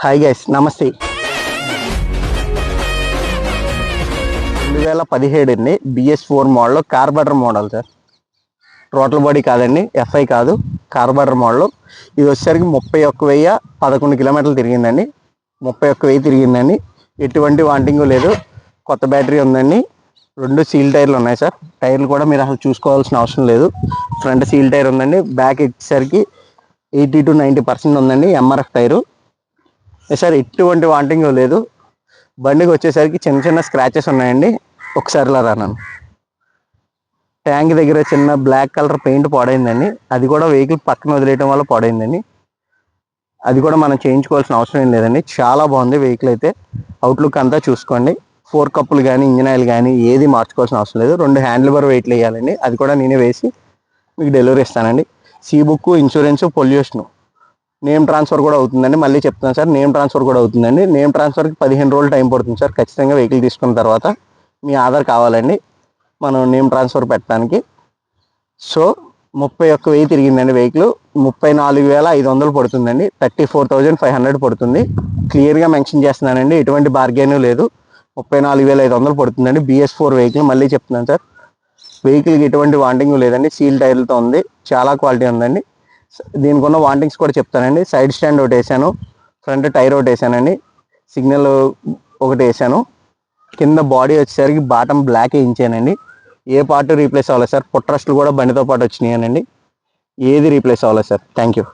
Hi guys, నమస్తే. 2017 అండి, BS4 model carburettor model sir. Total body కాదండి, FI కాదు, కార్బోరేటర్ మోడల్. ఇది వచ్చేసరికి 31,011 కిలోమీటర్లు తిరిగిందండి. 31,000 తిరిగిందండి. ఎటువంటి వాంటింగ్ లేదు. కొత్త బ్యాటరీ ఉందండి. 2 సీల్ టైర్లు ఉన్నాయి సార్. టైర్లు కూడా మీరు అసలు చూసుకోవాల్సిన అవసరం లేదు. ఫ్రంట్ సీల్ టైర్ ఉందండి. బ్యాక్ వచ్చేసరికి 80 to 90% ఉందండి MRF టైరు సార్. ఎటువంటి వాంటింగ్ లేదు. బండికి వచ్చేసరికి చిన్న చిన్న స్క్రాచెస్ ఉన్నాయండి. ఒకసారి ఇలా రాను. ట్యాంక్ దగ్గర చిన్న బ్లాక్ కలర్ పెయింట్ పాడైందండి. అది కూడా వెహికల్ పక్కన వదిలేయడం వల్ల పాడైందండి. అది కూడా మనం చేయించుకోవాల్సిన అవసరం ఏం లేదండి. చాలా బాగుంది వెహికల్ అయితే. అవుట్లుక్ అంతా చూసుకోండి. 4 కప్పులు కానీ ఇంజిన్ ఆయిల్ కానీ ఏది మార్చుకోవాల్సిన అవసరం లేదు. 2 హ్యాండిల్ బార్ వెయిట్లు వేయాలండి. అది కూడా నేనే వేసి మీకు డెలివరీ ఇస్తానండి. సీబుక్, ఇన్సూరెన్స్, పొల్యూషన్, నేమ్ ట్రాన్స్ఫర్ కూడా అవుతుందండి. మళ్ళీ చెప్తాను సార్, నేమ్ ట్రాన్స్ఫర్ కూడా అవుతుందండి. నేమ్ ట్రాన్స్ఫర్కి 15 రోజులు టైం పడుతుంది సార్. ఖచ్చితంగా వెహికల్ తీసుకున్న తర్వాత మీ ఆధార్ కావాలండి మనం నేమ్ ట్రాన్స్ఫర్ పెట్టడానికి. సో 31,000 తిరిగిందండి వెహికల్. 34,500 పడుతుందండి. 34,500 పడుతుంది. క్లియర్గా మెన్షన్ చేస్తున్నానండి, ఎటువంటి బార్గెన్ లేదు. 34,500 పడుతుందండి. BS4 vehicle. మళ్ళీ చెప్తున్నాను సార్, వెహికల్కి ఎటువంటి వాంటింగ్ లేదండి. సీల్ టైర్లతో ఉంది. చాలా క్వాలిటీ ఉందండి. దీనికి ఉన్న వాంటింగ్స్ కూడా చెప్తానండి. సైడ్ స్టాండ్ ఒకటి వేసాను, ఫ్రంట్ టైర్ ఒకటి వేసానండి, సిగ్నల్ ఒకటి వేసాను. కింద బాడీ వచ్చేసరికి బాటమ్ బ్లాక్ వేయించానండి. ఏ పార్ట్ రీప్లేస్ అవ్వలేదు సార్. ఫుట్ రెస్ట్లు కూడా బండితో పాటు వచ్చినాయనండి. ఏది రీప్లేస్ అవ్వలేదు సార్. Thank you.